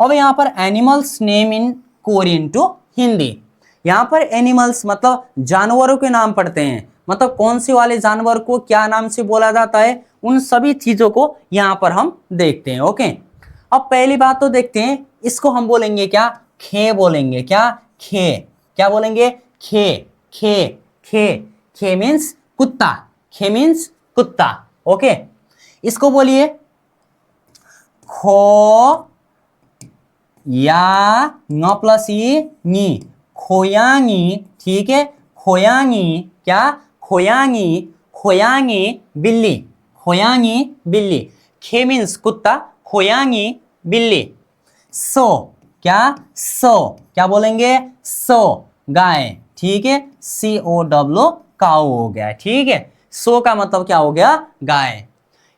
अब यहाँ पर animals name in Korean to Hindi. यहाँ पर एनिमल्स मतलब जानवरों के नाम पढ़ते हैं, मतलब कौन से वाले जानवर को क्या नाम से बोला जाता है, उन सभी चीजों को यहाँ पर हम देखते हैं। ओके, अब पहली बात तो देखते हैं, इसको हम बोलेंगे क्या, खे बोलेंगे। क्या, खे। क्या बोलेंगे, खे। खे खे खे मीन्स कुत्ता। खे मीन्स कुत्ता। ओके, इसको बोलिए खो या न प्लस ई नी, खोयांगी। ठीक है, खोयांगी। क्या, खोयांगी। खोयांगी बिल्ली। खोयांगी बिल्ली। खे मीन्स कुत्ता, खोयांगी बिल्ली। सो। क्या, सो। क्या बोलेंगे, सो गाय। ठीक है, COW काऊ हो गया। ठीक है, सो का मतलब क्या हो गया, गाय।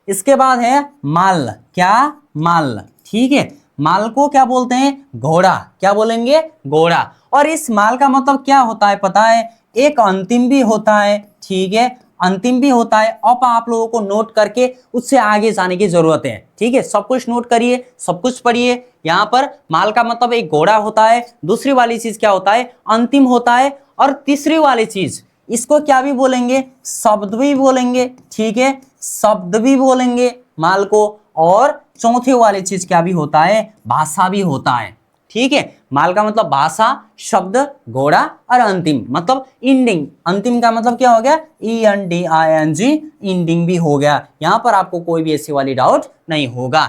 इसके बाद है माल। क्या, माल। ठीक है, माल को क्या बोलते हैं, घोड़ा। क्या बोलेंगे, घोड़ा। और इस माल का मतलब क्या होता है पता है, एक अंतिम भी होता है। ठीक है, अंतिम भी होता है। अब आप लोगों को नोट करके उससे आगे जाने की जरूरत है। ठीक है, सब कुछ नोट करिए, सब कुछ पढ़िए। यहाँ पर माल का मतलब एक घोड़ा होता है, दूसरी वाली चीज क्या होता है, अंतिम होता है, और तीसरी वाली चीज इसको क्या भी बोलेंगे, शब्द भी बोलेंगे। ठीक है, शब्द भी बोलेंगे माल को। और चौथे वाली चीज क्या भी होता है, भाषा भी होता है। ठीक है, माल का मतलब भाषा, शब्द, घोड़ा, और अंतिम मतलब इंडिंग। अंतिम का मतलब क्या हो गया, ENDING, इंडिंग भी हो गया। यहां पर आपको कोई भी ऐसी वाली डाउट नहीं होगा।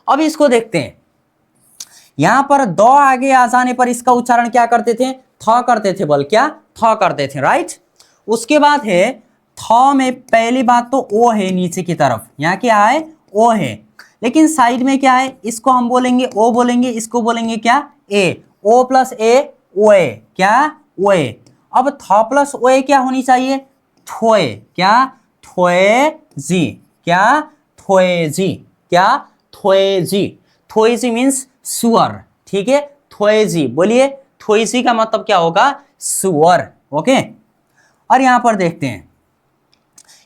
अब इसको देखते हैं, यहां पर दो आगे आ जाने पर इसका उच्चारण क्या करते थे, थ करते थे। बोल, क्या, थ करते थे। राइट। उसके बाद है थ में पहली बात तो ओ है नीचे की तरफ, यहाँ क्या है, ओ है। लेकिन साइड में क्या है, इसको हम बोलेंगे ओ बोलेंगे, इसको बोलेंगे क्या, ए। ओ प्लस ए, ओए। क्या, ओए। अब थ प्लस ओए क्या होनी चाहिए, थोए। क्या, थोए जी। क्या, थोए जी। क्या, थोए जी। थोए जी मीन्स सुअर। ठीक है, थोए जी बोलिए। थोए जी का मतलब क्या होगा, सुअर। ओके, और यहां पर देखते हैं,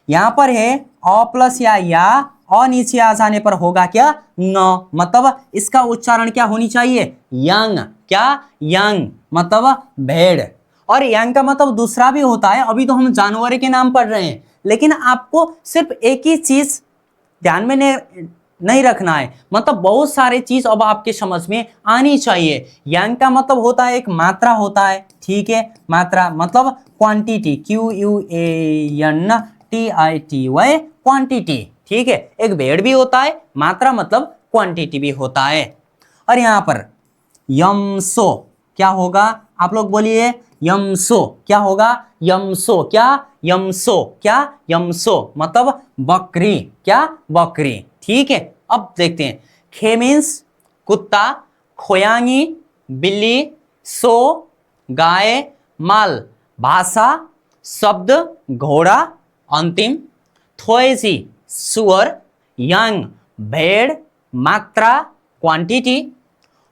यहां पर है अ प्लस या अ नीचे आ जाने पर होगा क्या, न। मतलब इसका उच्चारण क्या होनी चाहिए, यंग। क्या, यंग मतलब भेड़। और यंग का मतलब दूसरा भी होता है, अभी तो हम जानवर के नाम पढ़ रहे हैं, लेकिन आपको सिर्फ एक ही चीज ध्यान में नहीं रखना है, मतलब बहुत सारे चीज अब आपके समझ में आनी चाहिए। यंग का मतलब होता है एक मात्रा होता है। ठीक है, मात्रा मतलब क्वांटिटी, QUANTITY, क्वांटिटी। ठीक है, एक भेड़ भी होता है, मात्रा मतलब क्वांटिटी भी होता है। और यहां पर यमसो क्या होगा, आप लोग बोलिए, यमसो क्या होगा, यमसो। क्या, यमसो। क्या, यमसो मतलब बकरी। क्या, बकरी। ठीक है, अब देखते हैं, खे मीन्स कुत्ता, खोयांगी बिल्ली, सो गाय, माल भाषा, शब्द घोड़ा, अंतिम, थोएसी सुअर, यंग भेड़, मात्रा क्वांटिटी,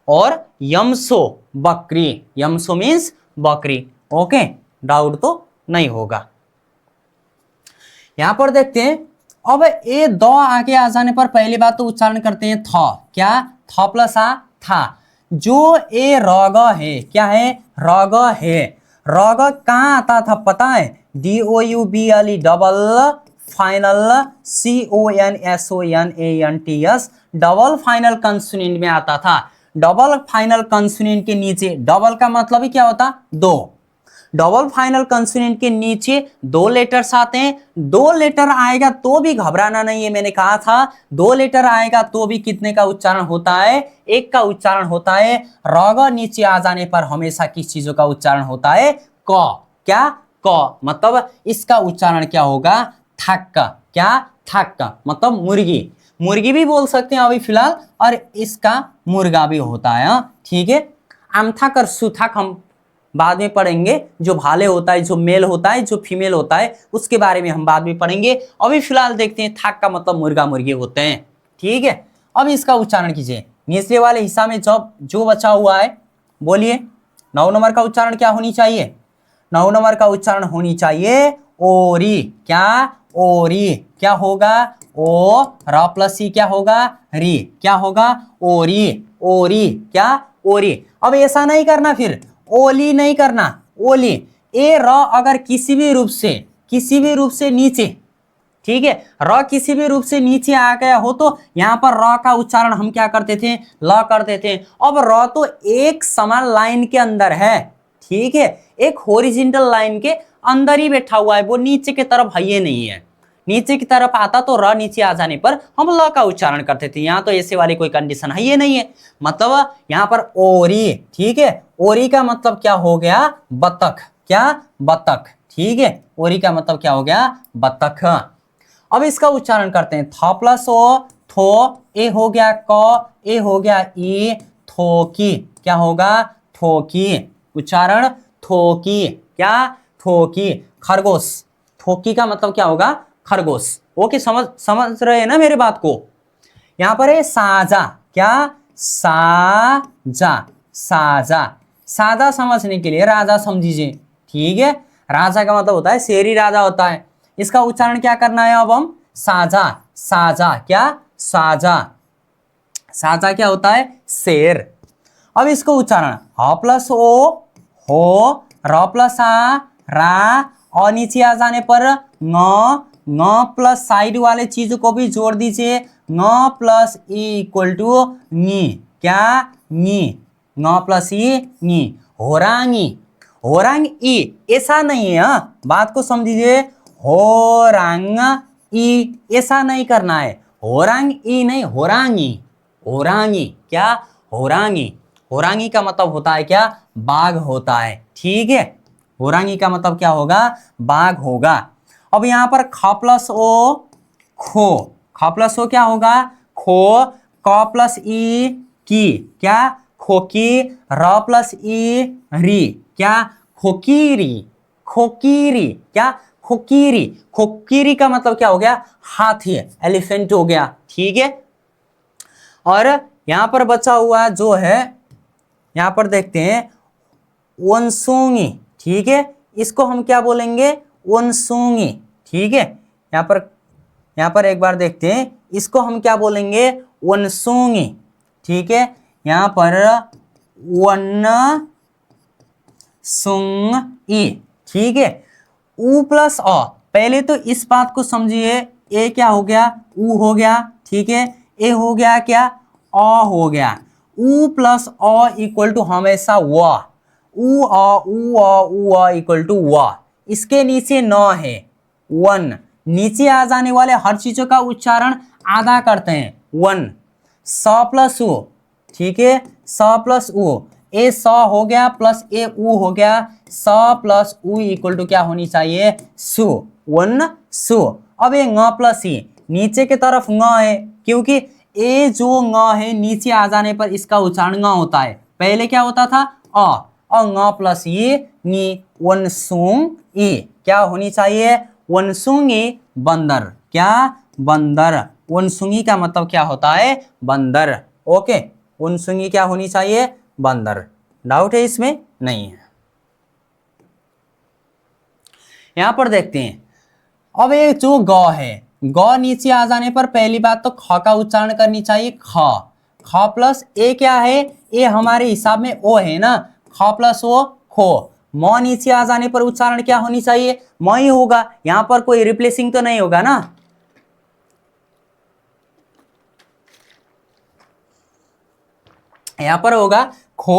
और यमसो बकरी। यमसो मीन्स बकरी। ओके, डाउट तो नहीं होगा। यहां पर देखते हैं, अब ए दो आगे आ जाने पर पहली बात तो उच्चारण करते हैं थ। क्या, थ प्लस आ, था। जो ए रग है, क्या है, रग है। रग कहां आता था पता है, DOUBLE double final CONSONANTS double final consonant में आता था। डबल फाइनल कंसोनेंट के नीचे, डबल का मतलब ही क्या होता, दो। डबल फाइनल कंसोनेंट के नीचे दो लेटर्स आते हैं। दो लेटर आएगा तो भी घबराना नहीं है, मैंने कहा था दो लेटर आएगा तो भी कितने का उच्चारण होता है, एक का उच्चारण होता है। रग नीचे आ जाने पर हमेशा किस चीजों का उच्चारण होता है, क। क्या, क मतलब इसका उच्चारण क्या होगा, थक। क्या, थक मतलब मुर्गी। मुर्गी भी बोल सकते हैं अभी फिलहाल, और इसका मुर्गा भी होता है। ठीक है, अमथक और सुथक हम बाद में पढ़ेंगे, जो भाले होता है, जो मेल होता है, जो फीमेल होता है, उसके बारे में हम बाद में पढ़ेंगे। अभी फिलहाल देखते हैं, थाक का मतलब मुर्गा मुर्गी होते हैं। ठीक है, अब इसका उच्चारण कीजिए, निचले वाले हिस्सा में जब जो बचा हुआ है बोलिए, 9 नंबर का उच्चारण क्या होनी चाहिए, 9 नंबर का उच्चारण होनी चाहिए ओरी। क्या, ओरी, क्या होगा ओ, र प्लस ई क्या होगा री, क्या होगा ओरी, ओरी, क्या ओरी। अब ऐसा नहीं करना, फिर ओली नहीं करना, ओली। ए र अगर किसी भी रूप से नीचे, ठीक है, र किसी भी रूप से नीचे आ गया हो तो यहां पर र का उच्चारण हम क्या करते थे, ल करते थे। अब र तो एक समान लाइन के अंदर है, ठीक है, एक हॉरिजॉन्टल लाइन के अंदर ही बैठा हुआ है, वो नीचे की तरफ है ये नहीं है। नीचे की तरफ आता तो र नीचे आ जाने पर हम ल का उच्चारण करते थे। यहाँ तो ऐसे वाली कोई कंडीशन है ये नहीं है। मतलब यहाँ पर ओरी, ठीक है, ओरी का मतलब क्या हो गया बतख, क्या बतख, ठीक है, ओरी का मतलब क्या हो गया बतख। अब इसका उच्चारण करते हैं, थ प्लस ओ, थो, ए हो गया क, ए हो गया ई, थोकी, क्या होगा थोकी, उच्चारण थोकी, क्या थोकी, खरगोश, थोकी का मतलब क्या होगा खरगोश। ओके, समझ रहे हैं ना मेरे बात को। यहां पर है साजा, क्या साजा, साजा, साजा समझने के लिए राजा समझिए, ठीक है, राजा का मतलब होता है शेरी राजा होता है। इसका उच्चारण क्या करना है अब हम, साजा, साजा, क्या साजा, साजा क्या होता है शेर। अब इसको उच्चारण ह प्लस ओ हो, र प्लस आ रा, और नीचे आ जाने पर न प्लस साइड वाले चीज को भी जोड़ दीजिए, न प्लस ई इक्वल टू नी, क्या नी, न प्लस ई नी, होरांगी, होरांग ई ऐसा नहीं है, बात को समझिए, होरांग ई ऐसा नहीं करना है, होरांग ई नहीं, होरांगी, होरांगी, क्या होरांगी, होरांगी का मतलब होता है क्या बाघ होता है, ठीक है, होरांगी का मतलब क्या होगा बाघ होगा। अब यहां पर ख प्लस ओ खो, ख प्लस ओ क्या होगा खो, क प्लस ई की, क्या खोकी, र प्लस ई री, क्या खोकीरी, खोकीरी, क्या खोकीरी, खोकीरी का मतलब क्या हो गया हाथी, एलिफेंट हो गया, ठीक है। और यहां पर बचा हुआ जो है, यहां पर देखते हैं वनसूंगी, ठीक है, इसको हम क्या बोलेंगे वनसूंगी, ठीक है। यहां पर एक बार देखते हैं इसको हम क्या बोलेंगे वनसूंगी, ठीक है। यहां पर वन सुंग ई, ठीक है, उ प्लस अ, पहले तो इस बात को समझिए, ए क्या हो गया उ हो गया, ठीक है, ए हो गया क्या अ हो गया, उ प्लस अ इक्वल टू हमेशा व, उ अ इक्वल टू व, इसके नीचे न है वन, नीचे आ जाने वाले हर चीजों का उच्चारण आधा करते हैं वन, स प्लस उ, ठीक है, स प्लस उ, ए स हो गया प्लस ए उ हो गया, स प्लस उ इक्वल टू क्या होनी चाहिए सु, वन सु। अब ये ng प्लस ई, नीचे की तरफ ng है, क्योंकि ए जो ng है नीचे आ जाने पर इसका उच्चारण ng होता है, पहले क्या होता था अ, और ng प्लस ई नी, वन सुंग ई, क्या होनी चाहिए वनसुंगी बंदर, क्या बंदर, वनसुंगी का मतलब क्या होता है बंदर, ओके, वनसुंगी क्या होनी चाहिए बंदर। डाउट है इसमें नहीं है। यहां पर देखते हैं, अब ये जो ग है, ग नीचे आ जाने पर पहली बात तो ख का उच्चारण करनी चाहिए, ख, ख प्लस ए क्या है, ए हमारे हिसाब में ओ है ना, ख प्लस ओ खो, म नीचे आ जाने पर उच्चारण क्या होनी चाहिए म ही होगा, यहां पर कोई रिप्लेसिंग तो नहीं होगा ना। यहां पर होगा खो,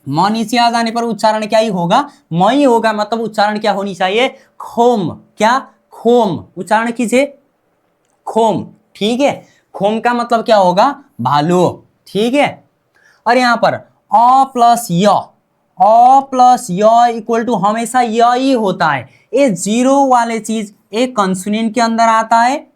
म नीचे आ जाने पर उच्चारण क्या ही होगा म ही होगा, मतलब उच्चारण क्या होनी चाहिए खोम, क्या खोम, उच्चारण कीजिए खोम, ठीक है, खोम का मतलब क्या होगा भालू, ठीक है। और यहां पर अ प्लस य, अ प्लस य इक्वल टू हमेशा य ही होता है, ये जीरो वाले चीज एक कंसोनेंट के अंदर आता है,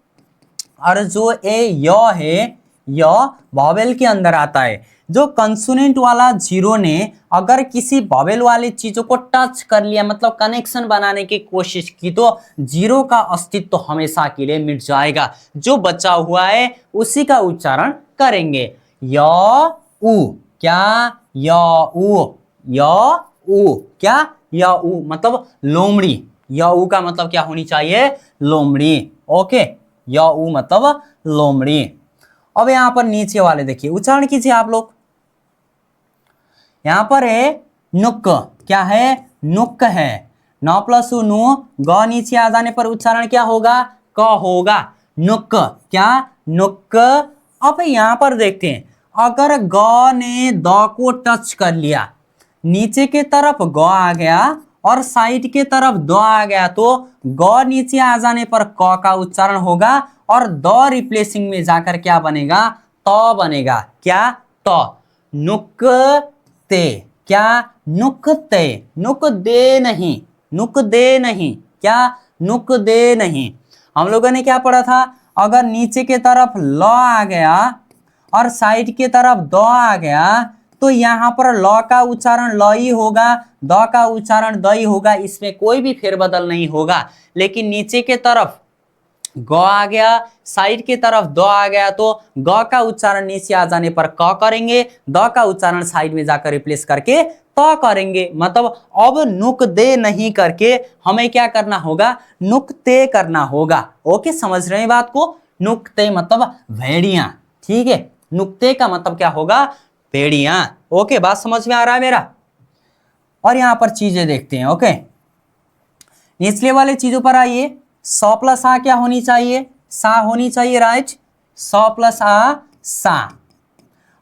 और जो ए य है य वॉवेल के अंदर आता है। जो कंसोनेंट वाला जीरो ने अगर किसी वॉवेल वाली चीजों को टच कर लिया, मतलब कनेक्शन बनाने की कोशिश की, तो जीरो का अस्तित्व तो हमेशा के लिए मिट जाएगा, जो बचा हुआ है उसी का उच्चारण करेंगे, य उ, क्या य उ, य उ, क्या य उ, मतलब लोमड़ी, य उ का मतलब क्या होनी चाहिए? लोमड़ी। ओके, य उ मतलब लोमड़ी। अब यहां पर नीचे वाले देखिए, उच्चारण कीजिए आप लोग। यहां पर है नुक, क्या है? नुक है। न प्लस नु, ग नीचे आ जाने पर उच्चारण क्या होगा? क होगा। नुक, क्या? नुक। अब यहां पर देखते हैं, अगर ग ने द को टच कर लिया, नीचे के तरफ ग आ गया और साइड के तरफ द आ गया, तो ग नीचे आ जाने पर क का उच्चारण होगा और द रिप्लेसिंग में जाकर क्या बनेगा? त बनेगा। क्या? त। नुकते, क्या? नुकते। नुक दे नहीं, नुक दे नहीं, क्या? नुक दे नहीं। हम लोगों ने क्या पढ़ा था? अगर नीचे के तरफ ल आ गया और साइड के तरफ द आ गया, तो यहां पर ल का उच्चारण ल ही होगा, द का उच्चारण द ही होगा, इसमें कोई भी फेरबदल नहीं होगा। लेकिन नीचे के तरफ ग आ गया, साइड की तरफ द आ गया, तो ग का उच्चारण नीचे आ जाने पर क करेंगे, द का उच्चारण साइड में जाकर रिप्लेस करके त करेंगे। मतलब अब नुक दे नहीं करके हमें क्या करना होगा? नुकते करना होगा। ओके, समझ रहे हैं बात को? नुकते मतलब भेड़िया। ठीक है, नुकते का मतलब क्या होगा? भेड़िया। ओके, बात समझ में आ रहा है मेरा? और यहां पर चीजें देखते हैं। ओके, निचले वाले चीजों पर आइए। स प्लस आ क्या होनी चाहिए? सा होनी चाहिए, राइट? स प्लस आ, सा।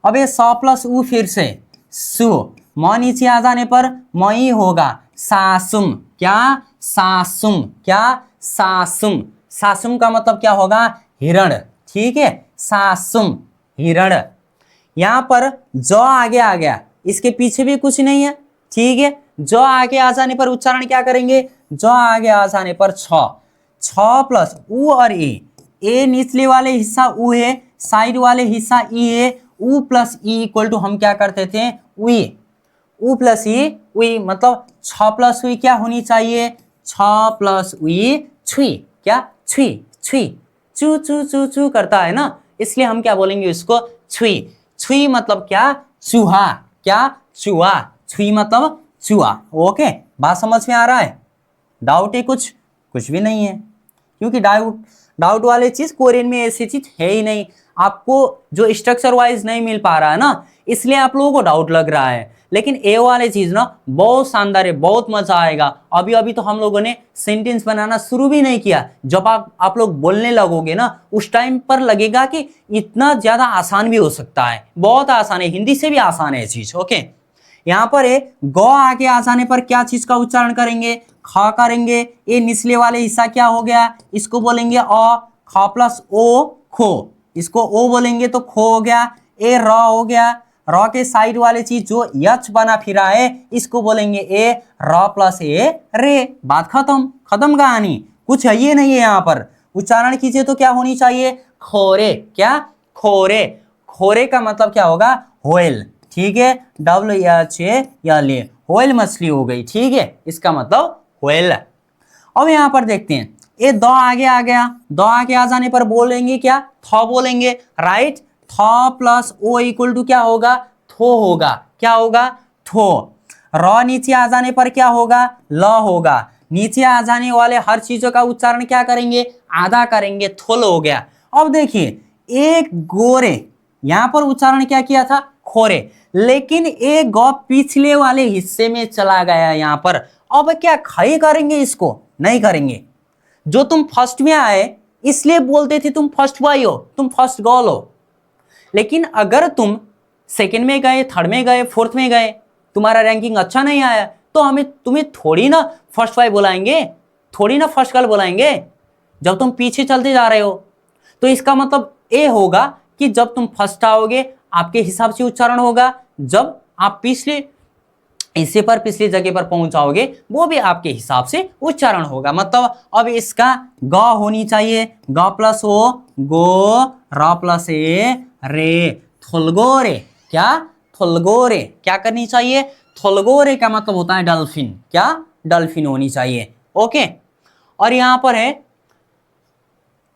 अब ये स प्लस उ फिर से सु, म नीचे आ जाने पर म ही होगा, सासुम। क्या? सासुम। क्या? सासुम। सासुम का मतलब क्या होगा? हिरण। ठीक है, सासुम, हिरण। यहां पर ज आगे आ गया, इसके पीछे भी कुछ नहीं है। ठीक है, ज आगे आ जाने पर उच्चारण क्या करेंगे? ज आगे आ जाने पर छ। छ प्लस उ और ए निचले वाले हिस्सा उ है, साइड वाले हिस्सा ई है। उ प्लस ई इक्वल टू हम क्या करते थे? उई। उ प्लस ई उई, मतलब छ प्लस उई क्या होनी चाहिए? छ प्लस उई छुई। क्या? छुई। छुई, चू चू चू चू करता है ना, इसलिए हम क्या बोलेंगे इसको? छुई। छुई मतलब क्या? चूहा। क्या? चूहा। छुई मतलब चूहा। ओके, बात समझ में आ रहा है? डाउट है कुछ? कुछ भी नहीं है, क्योंकि डाउट डाउट वाले चीज कोरियन में ऐसी चीज है ही नहीं। आपको जो स्ट्रक्चर वाइज नहीं मिल पा रहा है ना, इसलिए आप लोगों को डाउट लग रहा है। लेकिन ए वाले चीज ना बहुत शानदार है, बहुत मजा आएगा। अभी अभी तो हम लोगों ने सेंटेंस बनाना शुरू भी नहीं किया। जब आप लोग बोलने लगोगे ना, उस टाइम पर लगेगा कि इतना ज्यादा आसान भी हो सकता है। बहुत आसान है, हिंदी से भी आसान है ये चीज। ओके, यहां पर ग आगे आ जाने पर क्या चीज का उच्चारण करेंगे? ख करेंगे। ये निचले वाले हिस्सा क्या हो गया? इसको बोलेंगे अ। ख प्लस ओ, खो। इसको ओ बोलेंगे तो खो हो गया। ए र हो गया। र के साइड वाले चीज जो यच बना फिरा है, इसको बोलेंगे ए। र प्लस ए, रे। बात खत्म, खत्म कहानी। कुछ है ये नहीं है। यहाँ पर उच्चारण कीजिए तो क्या होनी चाहिए? खोरे। क्या? खोरे। खोरे का मतलब क्या होगा? व्हेल। ठीक है, WH व्हेल मछली हो गई। ठीक है, इसका मतलब व्हेल। अब यहां पर देखते हैं, ये द आगे आ गया, द आगे आ जाने पर बोलेंगे क्या? थ बोलेंगे, राइट? थ प्लस ओ इक्वल टू क्या होगा? थो होगा। क्या होगा? थो। र नीचे आ जाने पर क्या होगा? ल होगा। नीचे आ जाने वाले हर चीजों का उच्चारण क्या करेंगे? आधा करेंगे, थोल हो गया। अब देखिए, एक गोरे, यहां पर उच्चारण क्या किया था? खोरे। लेकिन एक गौ पिछले वाले हिस्से में चला गया यहां पर। अब क्या खई करेंगे इसको? नहीं करेंगे। जो तुम फर्स्ट में आए इसलिए बोलते थे तुम फर्स्ट बॉय हो, तुम फर्स्ट गर्ल हो। लेकिन अगर तुम सेकंड में गए, थर्ड में गए, फोर्थ में गए, तुम्हारा रैंकिंग अच्छा नहीं आया, तो हमें तुम्हें थोड़ी ना फर्स्ट बॉय बुलाएंगे, थोड़ी ना फर्स्ट गर्ल बुलाएंगे, जब तुम पीछे चलते जा रहे हो। तो इसका मतलब ये होगा कि जब तुम फर्स्ट आओगे आपके हिसाब से उच्चारण होगा, जब आप पिछले इसी पर पिछली जगह पर पहुंचाओगे वो भी आपके हिसाब से उच्चारण होगा। मतलब अब इसका ग होनी चाहिए, ग प्लस ओ, गो। र प्लस ए, रे। थुलगोरे। क्या? थुलगोरे। क्या करनी चाहिए? थुलगोरे का मतलब होता है डल्फिन। क्या? डल्फिन होनी चाहिए। ओके, और यहां पर है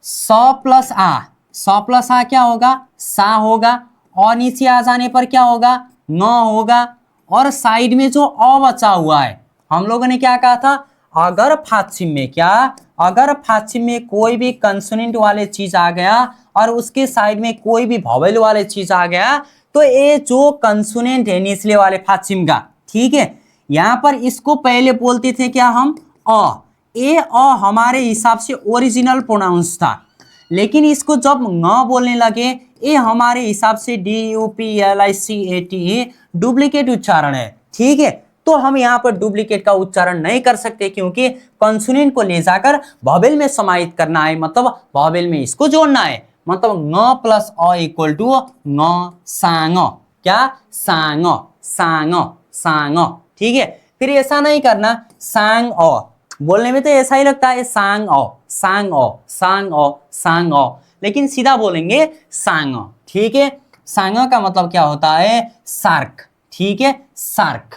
स प्लस आ। स प्लस आ क्या होगा? सा होगा। और नीचे आ जाने पर क्या होगा? न होगा। और साइड में जो अ बचा हुआ है, हम लोगों ने क्या कहा था? अगर फात्सिम में क्या, अगर फात्सिम में कोई भी कंसोनेंट वाले चीज आ गया और उसके साइड में कोई भी वॉवेल वाले चीज आ गया तो ये जो कंसोनेंट है निचले वाले फात्सिम का, ठीक है, यहाँ पर इसको पहले बोलते थे क्या हम, अ। ए अ हमारे हिसाब से ओरिजिनल प्रोनाउंस था, लेकिन इसको जब न बोलने लगे ये हमारे हिसाब से DUPLICATE डुप्लीकेट उच्चारण है, ठीक है। तो हम यहाँ पर डुप्लीकेट का उच्चारण नहीं कर सकते क्योंकि कंसोनेंट को ले जाकर वॉवेल में समाहित करना है, मतलब वॉवेल में इसको जोड़ना है, मतलब न प्लस अ इक्वल टू न सांग, क्या सांग सांग सांग, ठीक है। फिर ऐसा नहीं करना सांग अ, बोलने में तो ऐसा ही लगता है सांग अ सांग अ सांग अ सांग अ, लेकिन सीधा बोलेंगे सांग, ठीक है। सांग का मतलब क्या होता है, सार्क, ठीक है, सार्क।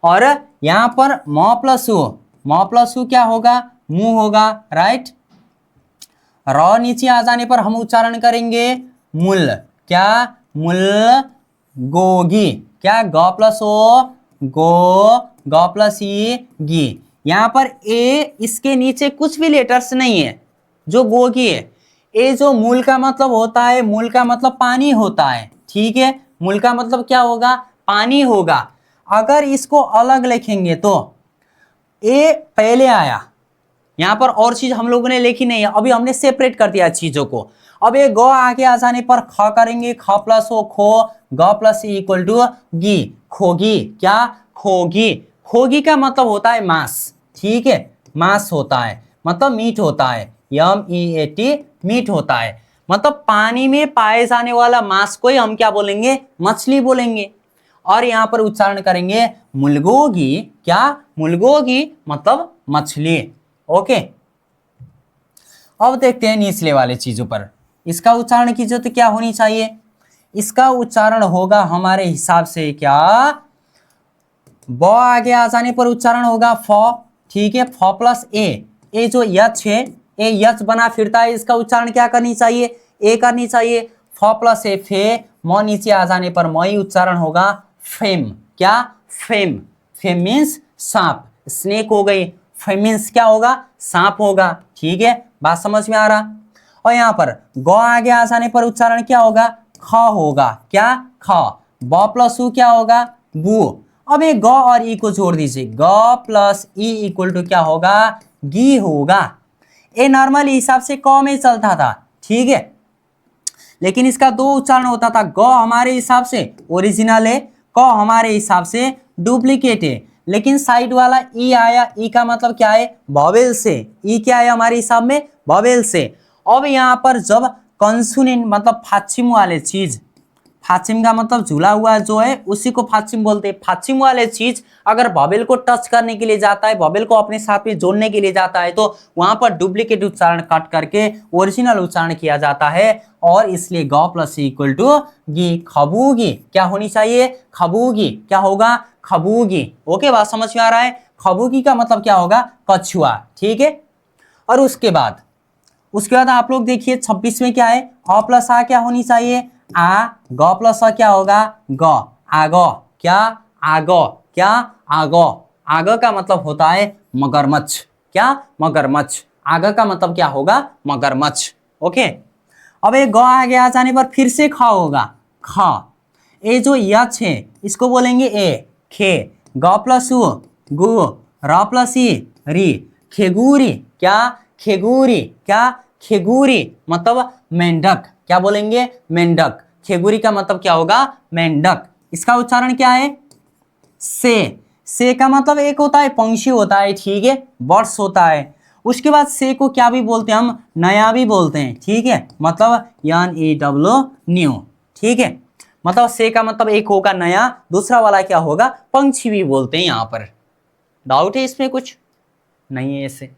और यहां पर म प्लस उ क्या होगा, मुंह होगा, राइट। र नीचे आ जाने पर हम उच्चारण करेंगे मुल, क्या मुल गोगी, क्या ग प्लस ओ ग प्लस ई गी। यहां पर ए इसके नीचे कुछ भी लेटर्स नहीं है जो गोगी है। ए जो मूल का मतलब होता है, मूल का मतलब पानी होता है, ठीक है, मूल का मतलब क्या होगा, पानी होगा। अगर इसको अलग लिखेंगे तो ए पहले आया, यहाँ पर और चीज हम लोगों ने लिखी नहीं है, अभी हमने सेपरेट कर दिया चीजों को। अब ये ग आगे आ जाने पर ख करेंगे, ख प्लस ओ खो, ग प्लस ई इक्वल टू गी, खोगी, क्या खोगी। खोगी का मतलब होता है मांस, ठीक है, मांस होता है, मतलब मीट होता है, MEAT मीट होता है, मतलब पानी में पाए जाने वाला मांस को ही हम क्या बोलेंगे, मछली बोलेंगे। और यहाँ पर उच्चारण करेंगे मुलगोगी, क्या मुलगोगी मतलब मछली, ओके। अब देखते हैं निचले वाले चीजों पर, इसका उच्चारण कीजिए तो क्या होनी चाहिए, इसका उच्चारण होगा हमारे हिसाब से क्या, ब आगे आ जाने पर उच्चारण होगा फ, ठीक है, फ प्लस ए जो यच है, ए यच बना फिरता है, इसका उच्चारण क्या करनी चाहिए, ए करनी चाहिए। फ प्लस ए फे, म नीचे आ जाने पर मई उच्चारण होगा फेम, क्या फेम। फेम मीन्स सांप, स्नेक हो गई, फेम मीन्स क्या होगा, सांप होगा, ठीक है, बात समझ में आ रहा। और यहाँ पर ग आगे आ जाने पर उच्चारण क्या होगा, ख होगा, क्या ख। ब प्लस उ क्या होगा, बू। अब ये ग और ई को जोड़ दीजिए, ग प्लस ई इक्वल टू क्या होगा, गी होगा। ये नॉर्मली हिसाब से क में चलता था, ठीक है, लेकिन इसका दो उच्चारण होता था, ग हमारे हिसाब से ओरिजिनल है, क हमारे हिसाब से डुप्लीकेट है, लेकिन साइड वाला ई आया, ई का मतलब क्या है, वॉवेल से, ई क्या है हमारे हिसाब में, वॉवेल से। अब यहाँ पर जब कंसोनेंट मतलब फात्सिम वाले चीज, फात्सिम का मतलब झूला हुआ जो है उसी को फात्सिम बोलते हैं, फात्सिम वाले चीज अगर वॉवेल को टच करने के लिए जाता है, वॉवेल को अपने साथ में जोड़ने के लिए जाता है, तो वहां पर डुप्लीकेट उच्चारण काट करके ओरिजिनल उच्चारण किया जाता है, और इसलिए ग प्लस इक्वल टू गी, खबूगी क्या होनी चाहिए, खबूगी, क्या होगा, खबूगी, ओके, बात समझ में आ रहा है। खबूगी का मतलब क्या होगा, कछुआ, ठीक है। और उसके बाद आप लोग देखिए 26 में क्या है, अ प्लस आ क्या होनी चाहिए, आ, ग प्लस अ क्या होगा, ग, आगो, क्या आगो, क्या आगो। आग का मतलब होता है मगरमच्छ, क्या मगरमच्छ, आग का मतलब क्या होगा, मगरमच्छ, ओके। अब ये ग आगे आ जाने पर फिर से ख होगा, ख। ए जो यच है इसको बोलेंगे ए, खे। ग प्लस उ गु, र प्लस ई री, खेगूरी, क्या खेगूरी, क्या खेगूरी मतलब मेंढक, क्या बोलेंगे, मेंढक। खेगूरी का मतलब क्या होगा, मेंढक। इसका उच्चारण क्या है, से का मतलब एक होता है पंक्षी होता है, ठीक है, बर्ड्स होता है। उसके बाद से को क्या भी बोलते हैं हम, नया भी बोलते हैं, ठीक है, मतलब NEW न्यू, ठीक है, मतलब से का मतलब एक होगा नया, दूसरा वाला क्या होगा, पंक्षी भी बोलते हैं। यहाँ पर डाउट है इसमें कुछ नहीं है ऐसे।